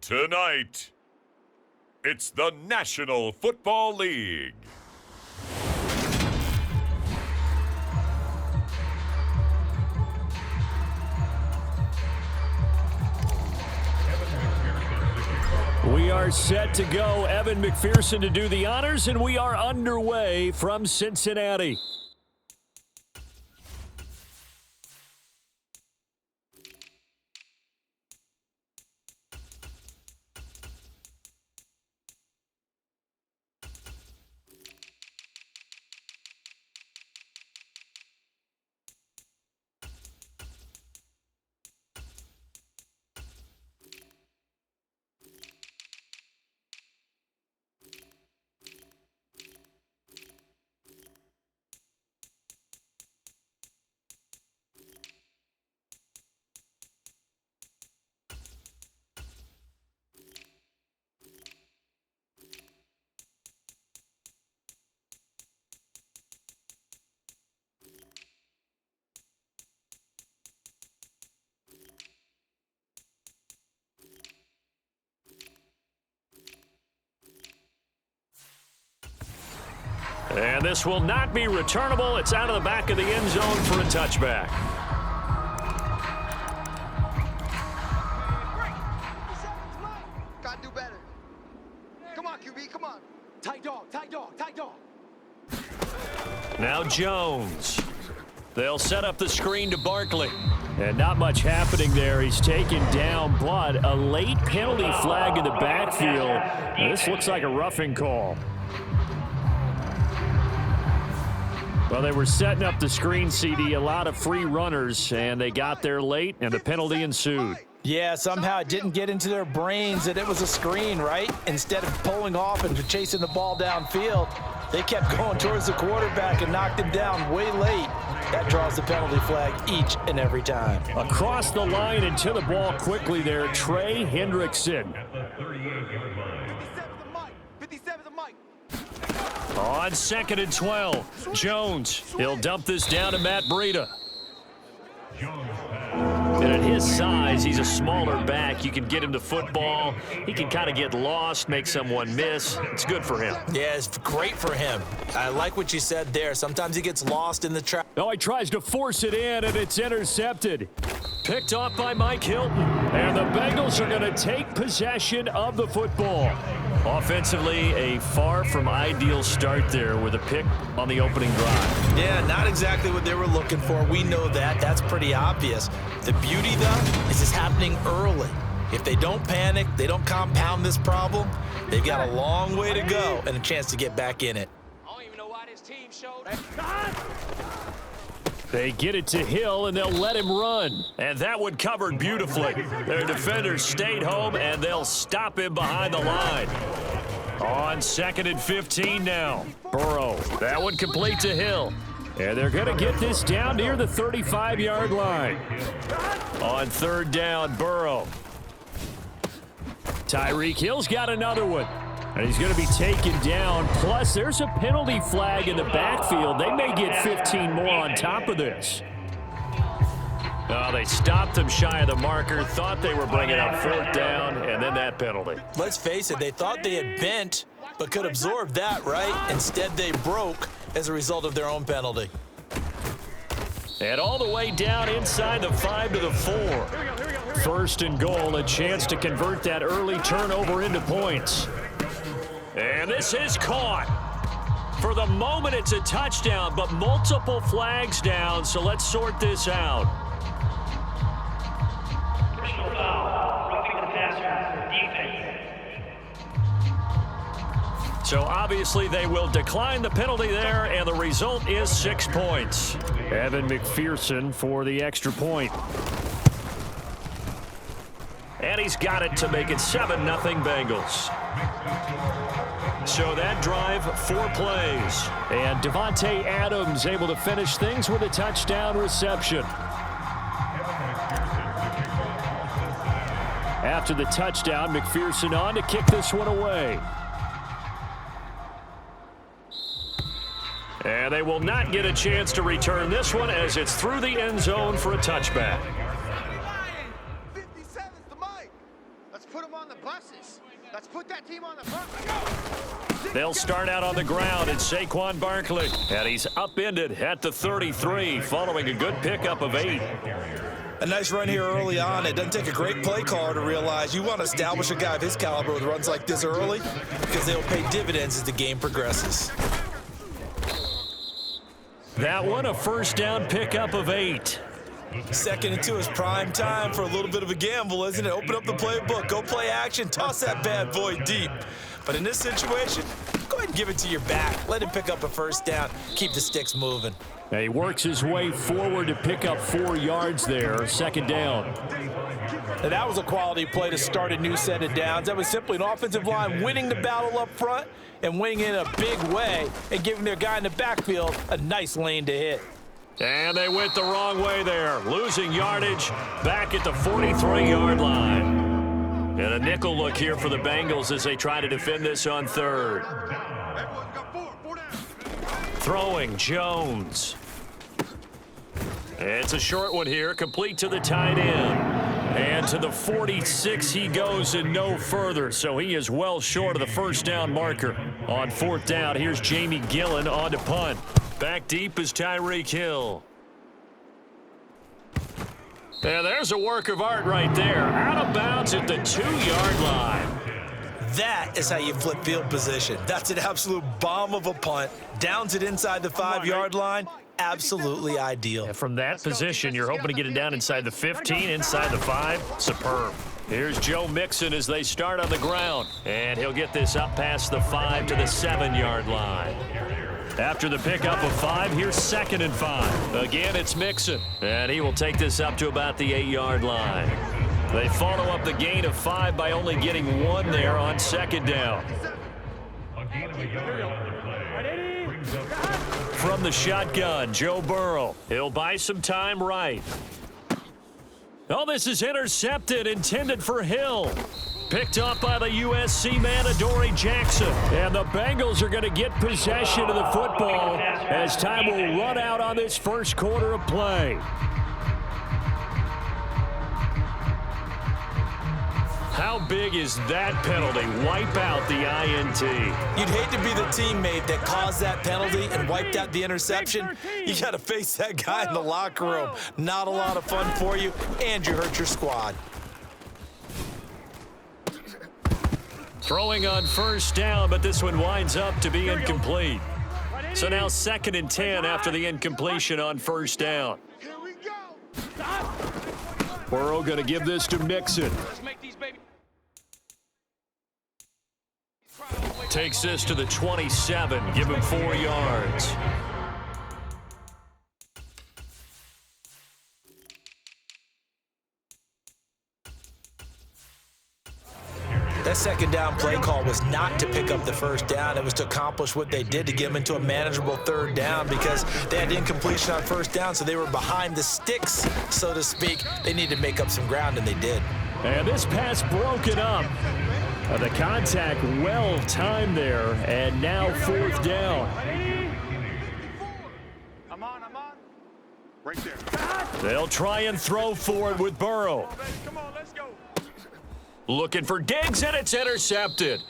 Tonight, it's the National Football League. We are set to go. Evan McPherson to do the honors, and we are underway from Cincinnati. And this will not be returnable. It's out of the back of the end zone for a touchback. Gotta do better. Come on, QB, come on. Tight dog, tight dog, tight dog. Now Jones. They'll set up the screen to Barkley. And not much happening there. He's taken down, but a late penalty flag in the backfield. Now, this looks like a roughing call. Well, they were setting up the screen, CD, a lot of free runners, and they got there late, and the penalty ensued. Yeah, somehow it didn't get into their brains that it was a screen, right? Instead of pulling off and chasing the ball downfield, they kept going towards the quarterback and knocked him down way late. That draws the penalty flag each and every time. Across the line and to the ball quickly there, Trey Hendrickson. 57 the mic. On 2nd and 12, Jones. He'll dump this down to Matt Breida. And at his size, he's a smaller back. You can get him the football. He can kind of get lost, make someone miss. It's good for him. Yeah, it's great for him. I like what you said there. Sometimes he gets lost in the trap. Oh, he tries to force it in, and it's intercepted. Picked off by Mike Hilton. And the Bengals are going to take possession of the football. Offensively, a far from ideal start there with a pick on the opening drive. Yeah, not exactly what they were looking for. We know that. That's pretty obvious. The beauty, though, is it's happening early. If they don't panic, they don't compound this problem, they've got a long way to go and a chance to get back in it. I don't even know why this team showed. They get it to Hill, and they'll let him run. And that one covered beautifully. Their defenders stayed home, and they'll stop him behind the line. On 2nd and 15 now. Burrow. That one complete to Hill. And they're going to get this down near the 35-yard line. On 3rd down, Burrow. Tyreek Hill's got another one. And he's going to be taken down. Plus, there's a penalty flag in the backfield. They may get 15 more on top of this. Oh, they stopped him shy of the marker, thought they were bringing up 4th down, and then that penalty. Let's face it, they thought they had bent, but could absorb that, right? Instead, they broke as a result of their own penalty. And all the way down inside the 5 to the 4. 1st and goal, a chance to convert that early turnover into points. And this is caught. For the moment, it's a touchdown, but multiple flags down, so let's sort this out. Personal foul, roughing the passer, defense. So obviously they will decline the penalty there, and the result is 6 points. Evan McPherson for the extra point. And he's got it to make it 7-0 Bengals. So that drive, 4 plays. And Devontae Adams able to finish things with a touchdown reception. After the touchdown, McPherson on to kick this one away. And they will not get a chance to return this one as it's through the end zone for a touchback. 57's the mic. Let's put them on the buses. Let's put that team on the bus. They'll start out on the ground, and Saquon Barkley. And he's upended at the 33 following a good pickup of 8. A nice run here early on. It doesn't take a great play caller to realize you want to establish a guy of his caliber with runs like this early because they'll pay dividends as the game progresses. That one, a first down pickup of 8. 2nd and 2 is prime time for a little bit of a gamble, isn't it? Open up the playbook, go play action, toss that bad boy deep. But in this situation, go ahead and give it to your back. Let him pick up a first down. Keep the sticks moving. Now he works his way forward to pick up 4 yards there. 2nd down. And that was a quality play to start a new set of downs. That was simply an offensive line winning the battle up front and winning in a big way and giving their guy in the backfield a nice lane to hit. And they went the wrong way there, losing yardage back at the 43-yard line. And a nickel look here for the Bengals as they try to defend this on 3rd. Throwing, Jones. It's a short one here, complete to the tight end. And to the 46 he goes and no further, so he is well short of the first down marker. On 4th down, here's Jamie Gillen on to punt. Back deep is Tyreek Hill. And there's a work of art right there. Out of bounds at the 2-yard line. That is how you flip field position. That's an absolute bomb of a punt. Downs it inside the 5-yard line. Absolutely ideal. And from that position, you're hoping to get it down inside the 15, inside the 5. Superb. Here's Joe Mixon as they start on the ground. And he'll get this up past the 5 to the 7-yard line. After the pickup of 5, here's 2nd and 5. Again, it's Mixon. And he will take this up to about the 8-yard line. They follow up the gain of 5 by only getting 1 there on 2nd down. From the shotgun, Joe Burrow. He'll buy some time right. Oh, this is intercepted, intended for Hill. Picked up by the USC man, Adoree Jackson. And the Bengals are going to get possession of the football as time will run out on this first quarter of play. How big is that penalty? Wipe out the INT. You'd hate to be the teammate that caused that penalty and wiped out the interception. You got to face that guy in the locker room. Not a lot of fun for you, and you hurt your squad. Throwing on first down, but this one winds up to be incomplete. So now 2nd and 10 after the incompletion on first down. Burrow going to give this to Mixon. Takes this to the 27, give him 4 yards. That 2nd down play call was not to pick up the first down. It was to accomplish what they did to get them into a manageable 3rd down because they had incompletion on first down, so they were behind the sticks, so to speak. They needed to make up some ground, and they did. And this pass broken up. The contact well timed there, and now 4th down. I'm on. Right there. They'll try and throw for it with Burrow. Come on, let's go. Looking for Diggs, and it's intercepted.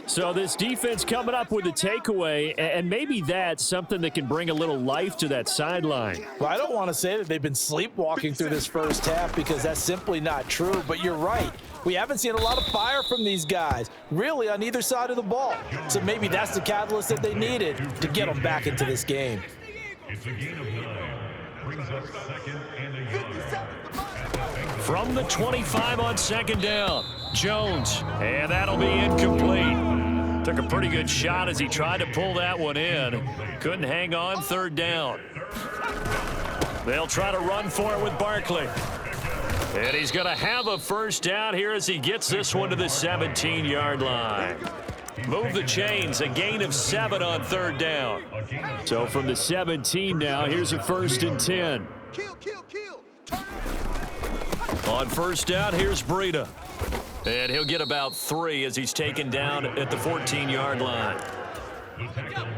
So this defense coming up with a takeaway, and maybe that's something that can bring a little life to that sideline. Well, I don't want to say that they've been sleepwalking through this first half because that's simply not true, but you're right. We haven't seen a lot of fire from these guys, really, on either side of the ball. So maybe that's the catalyst that they needed to get them back into this game. It's a gain of 9. Brings up 2nd and a yard. From the 25 on 2nd down, Jones, and that'll be incomplete. Took a pretty good shot as he tried to pull that one in. Couldn't hang on 3rd down. They'll try to run for it with Barkley. And he's going to have a first down here as he gets this one to the 17-yard line. Move the chains, a gain of 7 on 3rd down. So from the 17 now, here's a 1st and 10. Kill. On first down, here's Breida. And he'll get about 3 as he's taken down at the 14-yard line.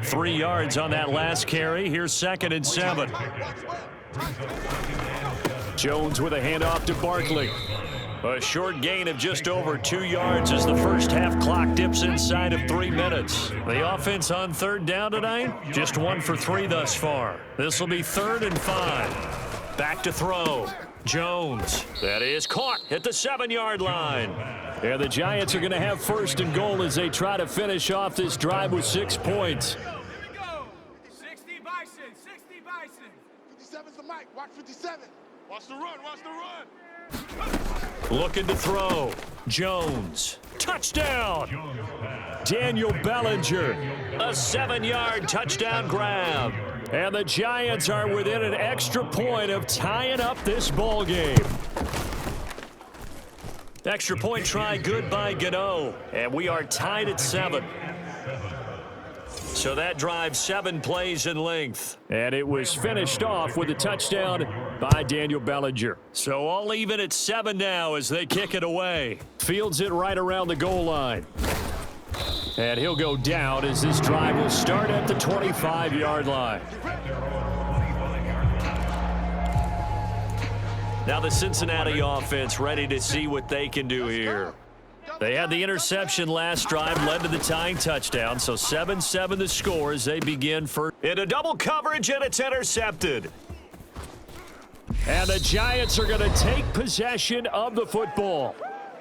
3 yards on that last carry. Here's 2nd and 7. Jones with a handoff to Barkley. A short gain of just over 2 yards as the first half clock dips inside of 3 minutes. The offense on third down tonight, just 1 for 3 thus far. This will be 3rd and 5. Back to throw. Jones. That is caught at the 7-yard line. And the Giants are going to have 1st and goal as they try to finish off this drive with 6 points. Here we go. 60 Bison, 60 Bison. 57's the mic. Watch 57. Watch the run, watch the run. Looking to throw. Jones. Touchdown. Daniel Bellinger. A 7-yard touchdown grab. And the Giants are within an extra point of tying up this ball game. Extra point try good by Gano. And we are tied at 7. So that drive 7 plays in length. And it was finished off with a touchdown by Daniel Bellinger. So all even at 7 now as they kick it away. Fields it right around the goal line. And he'll go down as this drive will start at the 25-yard line. Now the Cincinnati offense ready to see what they can do here. They had the interception last drive, led to the tying touchdown, so 7-7 the score as they begin first. Into double coverage, and it's intercepted. And the Giants are going to take possession of the football.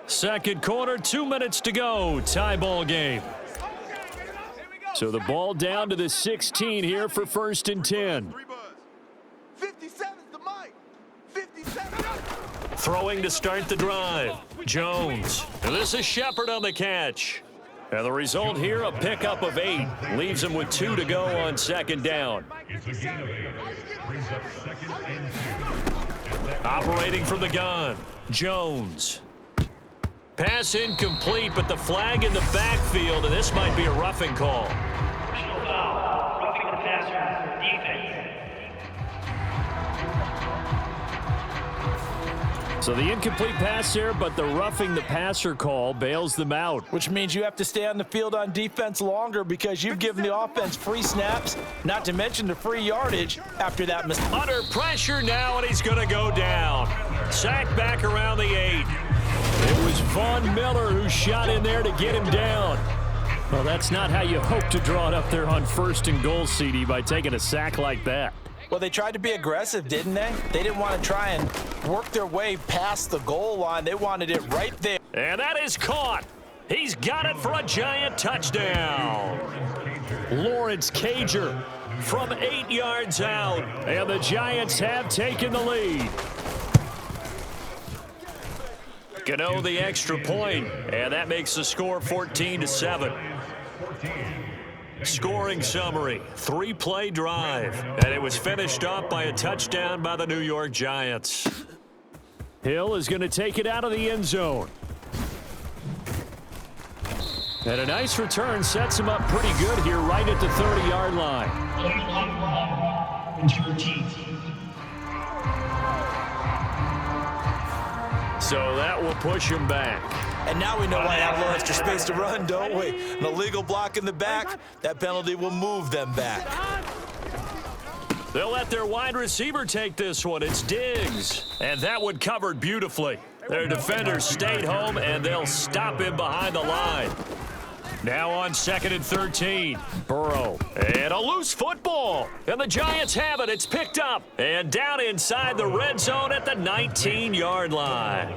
Second quarter, 2 minutes to go. Tie ball game. So the ball down to the 16 here for 1st and 10. 57's the mic. 57. Throwing to start the drive. Jones. And this is Shepard on the catch. And the result here, a pickup of 8. Leaves him with 2 to go on 2nd down. It's a gain of 8. Brings up 2nd and 2. Operating from the gun. Jones. Pass incomplete, but the flag in the backfield, and this might be a roughing call. Personal foul. Roughing the passer. Defense. So the incomplete pass there, but the roughing the passer call bails them out. Which means you have to stay on the field on defense longer because you've given the offense free snaps, not to mention the free yardage after that mistake. Under pressure now, and he's going to go down. Sacked back around the 8. It was Von Miller who shot in there to get him down. Well, that's not how you hope to draw it up there on 1st and goal, CD, by taking a sack like that. Well, they tried to be aggressive, didn't they? They didn't want to try and work their way past the goal line. They wanted it right there. And that is caught. He's got it for a Giant touchdown. Lawrence Cager from 8 yards out. And the Giants have taken the lead. Gano the extra point, and that makes the score 14-7. Scoring summary, 3-play drive, and it was finished off by a touchdown by the New York Giants. Hill is going to take it out of the end zone. And a nice return sets him up pretty good here right at the 30-yard line. So that will push him back. And now we know why they have a little extra space to run, don't we? An illegal block in the back, that penalty will move them back. They'll let their wide receiver take this one. It's Diggs. And that one covered beautifully. Their defenders stayed home, and they'll stop him behind the line. Now on 2nd and 13. Burrow. And a loose football. And the Giants have it. It's picked up. And down inside the red zone at the 19-yard line.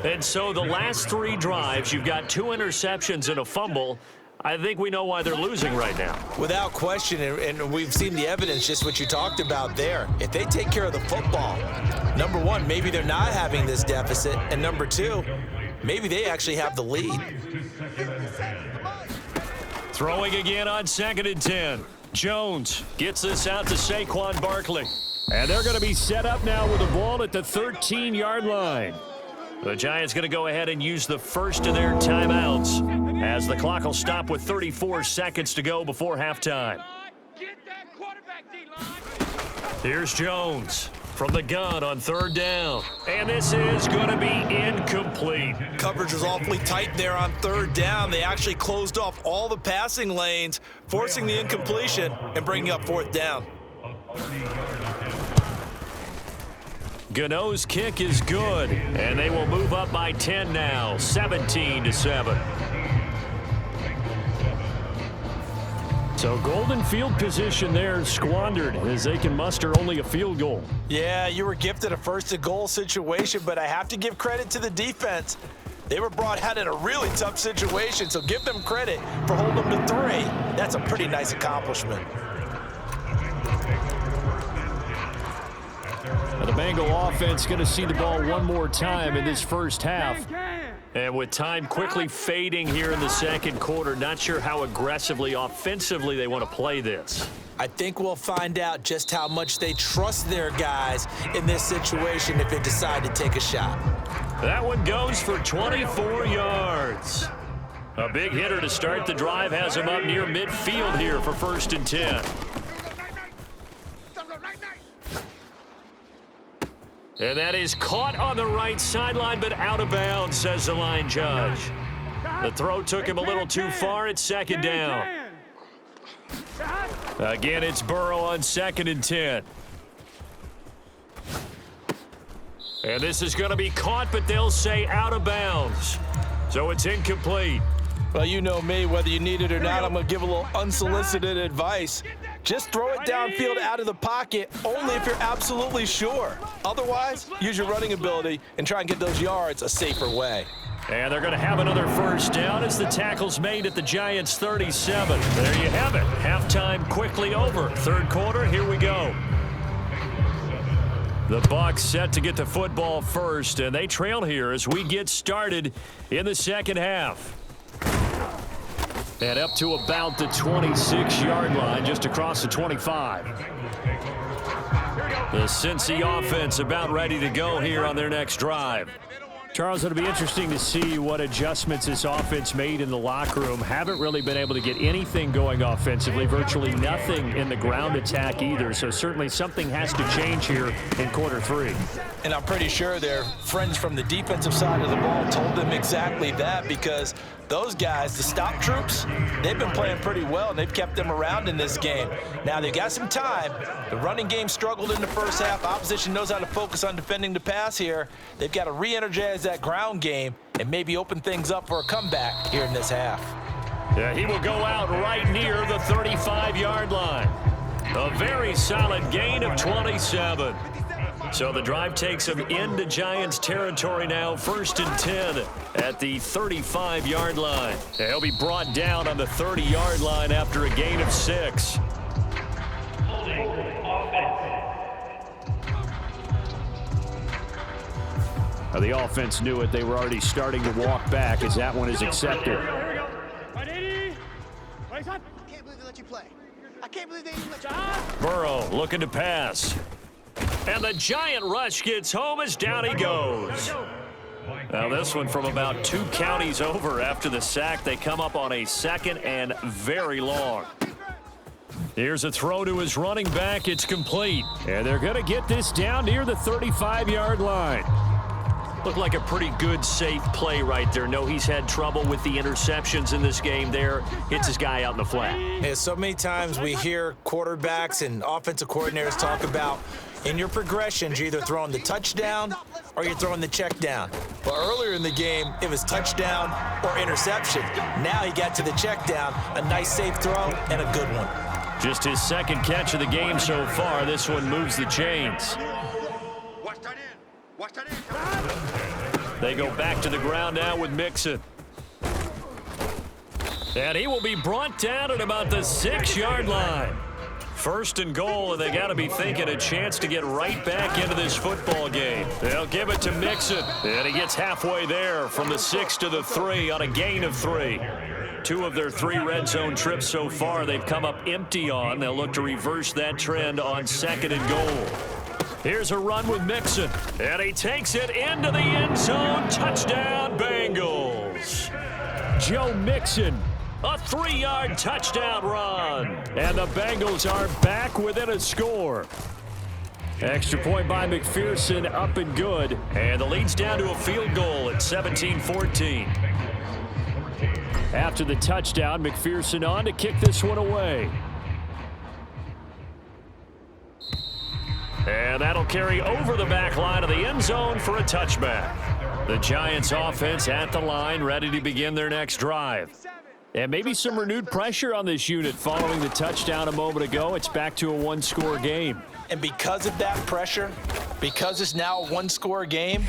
And so the last 3 drives, you've got 2 interceptions and a fumble. I think we know why they're losing right now. Without question, and we've seen the evidence, just what you talked about there. If they take care of the football, number 1, maybe they're not having this deficit. And number 2, maybe they actually have the lead. Throwing again on 2nd and 10. Jones gets this out to Saquon Barkley. And they're going to be set up now with the ball at the 13-yard line. The Giants going to go ahead and use the first of their timeouts as the clock will stop with 34 seconds to go before halftime. Get that quarterback, D-line. Here's Jones from the gun on 3rd down. And this is going to be incomplete. Coverage was awfully tight there on 3rd down. They actually closed off all the passing lanes, forcing the incompletion and bringing up 4th down. Gano's kick is good, and they will move up by 10 now, 17-7. So golden field position there squandered as they can muster only a field goal. Yeah, you were gifted a first-and-goal situation, but I have to give credit to the defense. They were brought out in a really tough situation, so give them credit for holding them to 3. That's a pretty nice accomplishment. Now the Bengal offense going to see the ball one more time in this first half. And with time quickly fading here in the second quarter, not sure how aggressively, offensively they want to play this. I think we'll find out just how much they trust their guys in this situation if they decide to take a shot. That one goes for 24 yards. A big hitter to start the drive has him up near midfield here for 1st and 10. And that is caught on the right sideline, but out of bounds, says the line judge. The throw took him a little too far. It's 2nd down. Again, it's Burrow on 2nd and 10. And this is going to be caught, but they'll say out of bounds. So it's incomplete. Well, you know me, whether you need it or not, I'm going to give a little unsolicited advice. Just throw it downfield out of the pocket only if you're absolutely sure. Otherwise, use your running ability and try and get those yards a safer way. And they're going to have another 1st down as the tackle's made at the Giants' 37. There you have it. Halftime quickly over. 3rd quarter, here we go. The Bucs set to get the football first, and they trail here as we get started in the second half. And up to about the 26-yard line, just across the 25. The Cincy offense about ready to go here on their next drive. Charles, it'll be interesting to see what adjustments this offense made in the locker room. Haven't really been able to get anything going offensively, virtually nothing in the ground attack either. So certainly something has to change here in quarter 3. And I'm pretty sure their friends from the defensive side of the ball told them exactly that, because those guys, the stop troops, they've been playing pretty well, and they've kept them around in this game. Now, they've got some time. The running game struggled in the first half. Opposition knows how to focus on defending the pass here. They've got to re-energize that ground game and maybe open things up for a comeback here in this half. Yeah, he will go out right near the 35-yard line. A very solid gain of 27. So the drive takes him into Giants territory now, 1st and 10 at the 35-yard line. He'll be brought down on the 30-yard line after a gain of 6. Now the offense knew it. They were already starting to walk back as that one is accepted. I can't believe they let you play. I can't believe they even let you. Burrow looking to pass. And the giant rush gets home as down he goes. Now this one from about 2 counties over after the sack. They come up on a 2nd and very long. Here's a throw to his running back. It's complete. And they're going to get this down near the 35-yard line. Looked like a pretty good, safe play right there. No, he's had trouble with the interceptions in this game there. Hits his guy out in the flat. Yeah, so many times we hear quarterbacks and offensive coordinators talk about in your progressions, you're either throwing the touchdown or you're throwing the check down. But earlier in the game, it was touchdown or interception. Now he got to the check down, a nice safe throw and a good one. Just his 2nd catch of the game so far. This one moves the chains. Watch that in. Watch that in. They go back to the ground now with Mixon. And he will be brought down at about the 6-yard line. 1st and goal, and they got to be thinking a chance to get right back into this football game. They'll give it to Mixon, and he gets halfway there from the 6 to the 3 on a gain of 3. 2 of their 3 red zone trips so far they've come up empty on. They'll look to reverse that trend on 2nd and goal. Here's a run with Mixon, and he takes it into the end zone. Touchdown, Bengals. Joe Mixon, a 3-yard touchdown run. And the Bengals are back within a score. Extra point by McPherson, up and good. And the lead's down to a field goal at 17-14. After the touchdown, McPherson on to kick this one away. And that'll carry over the back line of the end zone for a touchback. The Giants offense at the line, ready to begin their next drive. And maybe some renewed pressure on this unit following the touchdown a moment ago. It's back to a one-score game. And because of that pressure, because it's now a one-score game,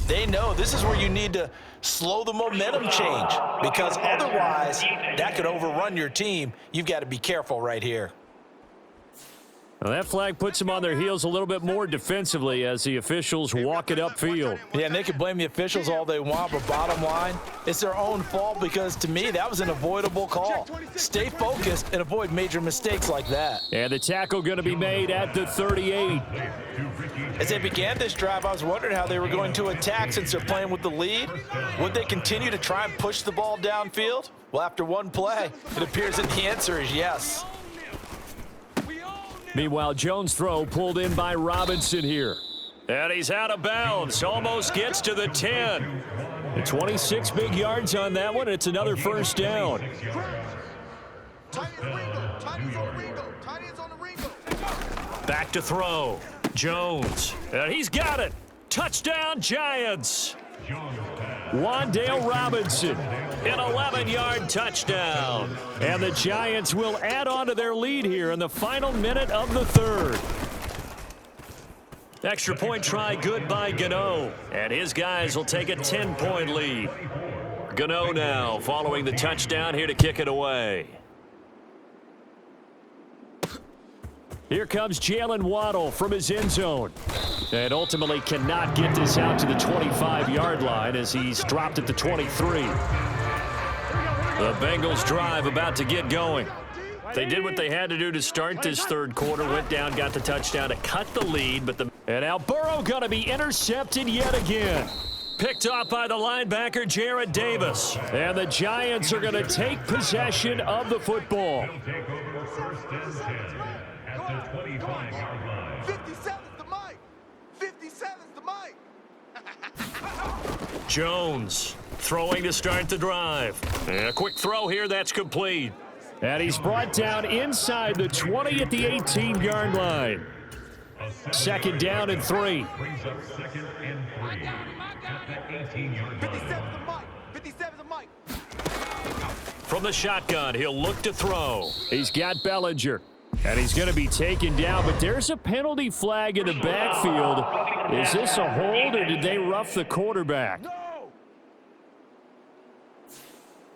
they know this is where you need to slow the momentum change, because otherwise that could overrun your team. You've got to be careful right here. Well, that flag puts them on their heels a little bit more defensively as the officials walk it upfield. Yeah, and they can blame the officials all they want, but bottom line, it's their own fault, because to me, that was an avoidable call. Stay focused and avoid major mistakes like that. And the tackle going to be made at the 38. As they began this drive, I was wondering how they were going to attack since they're playing with the lead. Would they continue to try and push the ball downfield? Well, after one play, it appears that the answer is yes. Meanwhile, Jones' throw pulled in by Robinson here. And he's out of bounds. Almost gets to the 10. The 26 big yards on that one. It's another first down. Back to throw. Jones. And he's got it. Touchdown, Giants. Wan'Dale Robinson, an 11-yard touchdown. And the Giants will add on to their lead here in the final minute of the third. Extra point try good by Gano. And his guys will take a 10-point lead. Gano now following the touchdown here to kick it away. Here comes Jalen Waddle from his end zone. And ultimately cannot get this out to the 25-yard line as he's dropped at the 23. The Bengals drive about to get going. They did what they had to do to start this third quarter. Went down, got the touchdown to cut the lead. And now Burrow going to be intercepted yet again. Picked off by the linebacker, Jared Davis. And the Giants are going to take possession of the football. First and 10 at the 25-yard line. 57's the mic. 57's the mic. Jones throwing to start the drive. And a quick throw here, that's complete. And he's brought down inside the 20 at the 18-yard line. Second down and 3. Brings up second and 3 at the 18-yard line. 57's the mic. 57's the mic. From the shotgun, he'll look to throw. He's got Bellinger. And he's going to be taken down, but there's a penalty flag in the backfield. Is this a hold, or did they rough the quarterback?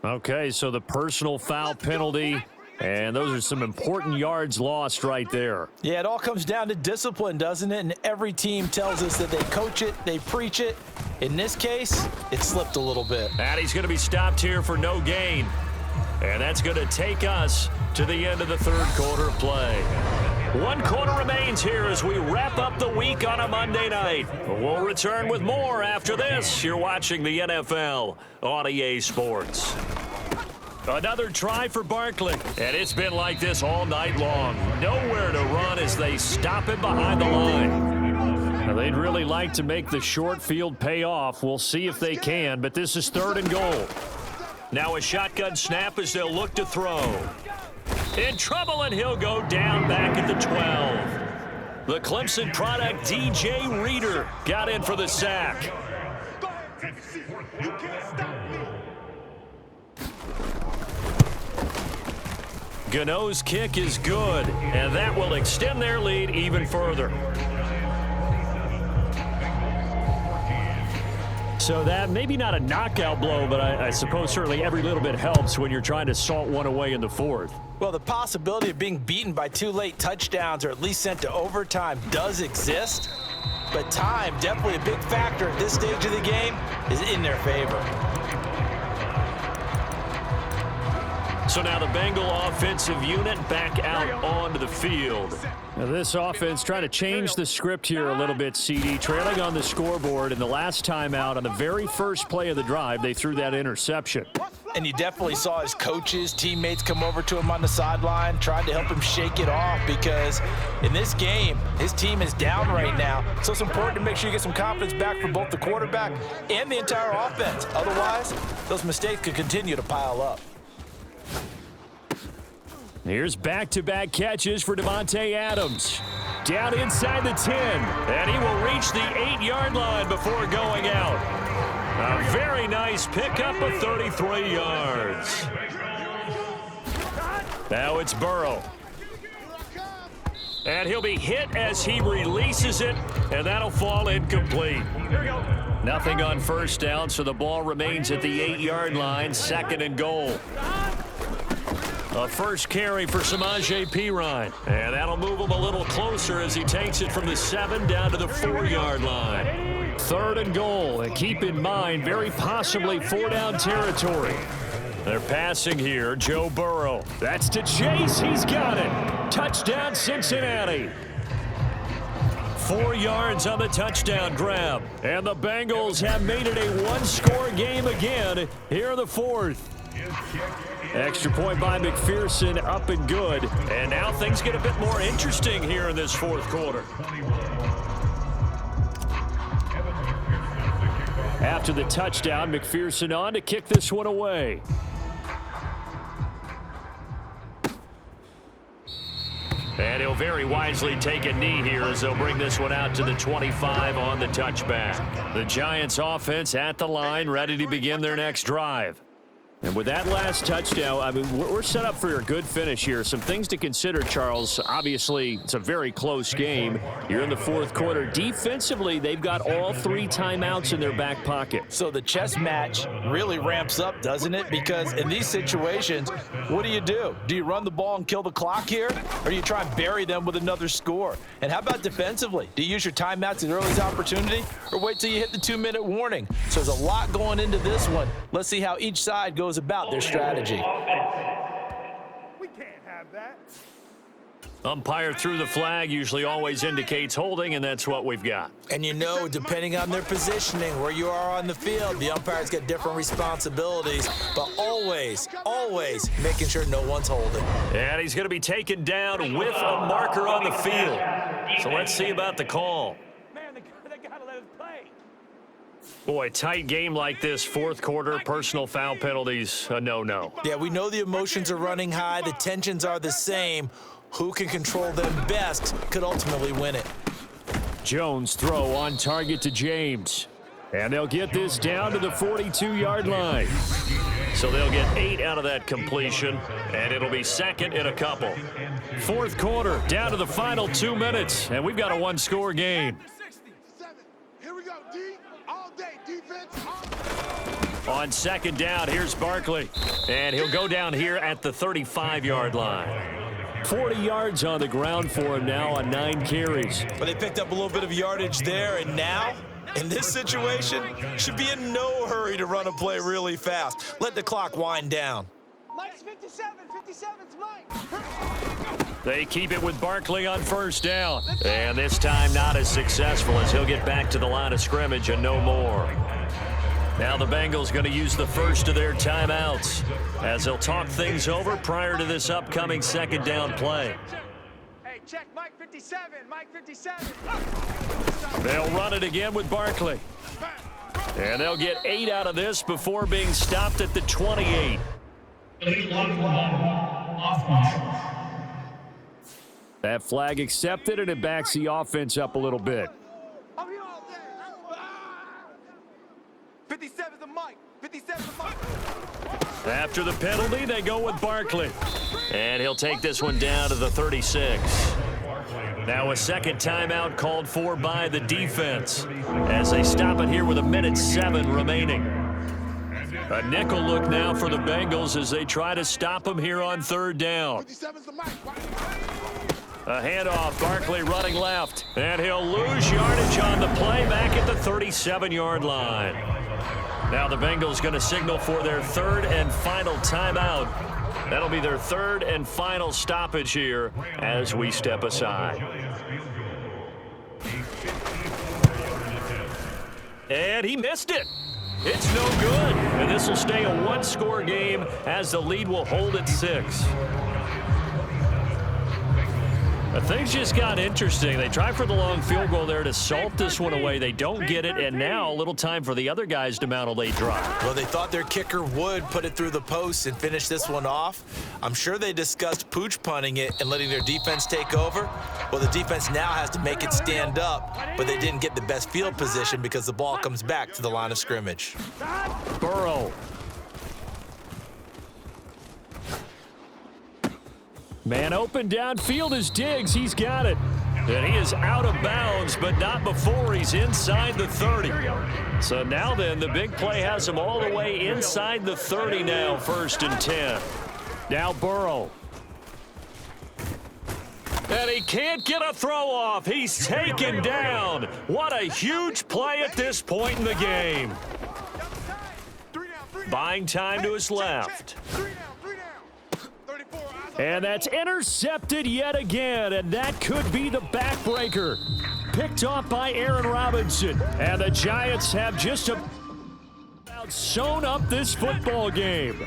Okay, so the personal foul penalty, and those are some important yards lost right there. Yeah, it all comes down to discipline, doesn't it? And every team tells us that they coach it, they preach it. In this case, it slipped a little bit. And he's going to be stopped here for no gain. And that's going to take us to the end of the third quarter of play. One quarter remains here as we wrap up the week on a Monday night. We'll return with more after this. You're watching the NFL on EA Sports. Another try for Barkley, and it's been like this all night long. Nowhere to run as they stop him behind the line. Now, they'd really like to make the short field pay off. We'll see if they can, but this is 3rd and goal. Now a shotgun snap as they'll look to throw. In trouble, and he'll go down back at the 12. The Clemson product, DJ Reader, got in for the sack. Go ahead, take a seat. You can't stop me. Gano's kick is good, and that will extend their lead even further. So that, maybe not a knockout blow, but I suppose certainly every little bit helps when you're trying to salt one away in the fourth. Well, the possibility of being beaten by 2 late touchdowns or at least sent to overtime does exist, but time, definitely a big factor at this stage of the game, is in their favor. So now the Bengal offensive unit back out onto the field. Now this offense trying to change the script here a little bit, CD. Trailing on the scoreboard, and the last time out on the very first play of the drive, they threw that interception. And you definitely saw his coaches, teammates come over to him on the sideline, tried to help him shake it off, because in this game, his team is down right now. So it's important to make sure you get some confidence back from both the quarterback and the entire offense. Otherwise, those mistakes could continue to pile up. Here's back-to-back catches for Davante Adams. Down inside the 10, and he will reach the 8-yard line before going out. A very nice pickup of 33 yards. Now it's Burrow. And he'll be hit as he releases it, and that'll fall incomplete. Nothing on first down, so the ball remains at the 8-yard line, 2nd and goal. A first carry for Samaje Perine, and that'll move him a little closer as he takes it from the 7 down to the 4-yard line. 3rd and goal, and keep in mind, very possibly 4-down territory. They're passing here, Joe Burrow. That's to Chase, he's got it. Touchdown, Cincinnati. 4 yards on the touchdown grab, and the Bengals have made it a one-score game again here in the 4th. Extra point by McPherson, up and good. And now things get a bit more interesting here in this 4th quarter. After the touchdown, McPherson on to kick this one away. And he'll very wisely take a knee here as they'll bring this one out to the 25 on the touchback. The Giants offense at the line, ready to begin their next drive. And with that last touchdown, I mean, we're set up for a good finish here. Some things to consider, Charles. Obviously, it's a very close game. You're in the 4th quarter. Defensively, they've got all 3 timeouts in their back pocket. So the chess match really ramps up, doesn't it? Because in these situations, what do? Do you run the ball and kill the clock here? Or do you try and bury them with another score? And how about defensively? Do you use your timeouts at earliest opportunity? Or wait till you hit the 2-minute warning? So there's a lot going into this one. Let's see how each side goes about their strategy. We can't have that. Umpire threw the flag, usually always indicates holding, and that's what we've got. And you know, depending on their positioning, where you are on the field, the umpires get different responsibilities, but always making sure no one's holding. And he's going to be taken down with a marker on the field. So let's see about the call. Man, they gotta let us play. Boy, tight game like this, 4th quarter, personal foul penalties, a no-no. Yeah, we know the emotions are running high, the tensions are the same. Who can control them best could ultimately win it. Jones throw on target to James. And they'll get this down to the 42-yard line. So they'll get 8 out of that completion, and it'll be 2nd and a couple. 4th quarter, down to the final 2 minutes, and we've got a one-score game. Here we go, D. All day, defense. On 2nd down, here's Barkley. And he'll go down here at the 35-yard line. 40 yards on the ground for him now on 9 carries. But they picked up a little bit of yardage there, and now, in this situation, should be in no hurry to run a play really fast. Let the clock wind down. Mike's 57. 57's Mike. They keep it with Barkley on 1st down. And this time not as successful as he'll get back to the line of scrimmage and no more. Now the Bengals going to use the first of their timeouts as they'll talk things over prior to this upcoming 2nd down play. Hey, check Mike 57. Mike 57. They'll run it again with Barkley. And they'll get 8 out of this before being stopped at the 28. That flag accepted, and it backs the offense up a little bit. I'm here all day. 57's a Mike. 57's a Mike. After the penalty, they go with Barkley. And he'll take this one down to the 36. Now a 2nd timeout called for by the defense as they stop it here with 1:07 remaining. A nickel look now for the Bengals as they try to stop him here on 3rd down. 57's the Mike. A handoff, Barkley running left, and he'll lose yardage on the play back at the 37-yard line. Now the Bengals going to signal for their 3rd and final timeout. That'll be their 3rd and final stoppage here as we step aside. And he missed it. It's no good. And this will stay a one-score game as the lead will hold at 6. Things just got interesting. They try for the long field goal there to salt this one away. They don't get it, and now a little time for the other guys to mount a late drive. Well, they thought their kicker would put it through the post and finish this one off. I'm sure they discussed pooch punting it and letting their defense take over. Well, the defense now has to make it stand up, but they didn't get the best field position because the ball comes back to the line of scrimmage. Burrow. Man open downfield is Diggs. He's got it. And he is out of bounds, but not before he's inside the 30. So now then, the big play has him all the way inside the 30 now, 1st and 10. Now Burrow. And he can't get a throw off. He's taken down. What a huge play at this point in the game. Buying time to his left. And that's intercepted yet again, and that could be the backbreaker. Picked off by Aaron Robinson. And the Giants have just about sewn up this football game.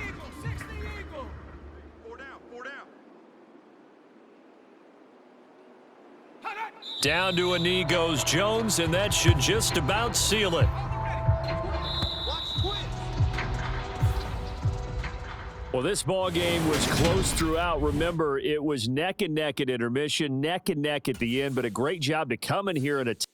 Down to a knee goes Jones, and that should just about seal it. Well, this ball game was close throughout. Remember, it was neck and neck at intermission, neck and neck at the end, but a great job to come in here and attack.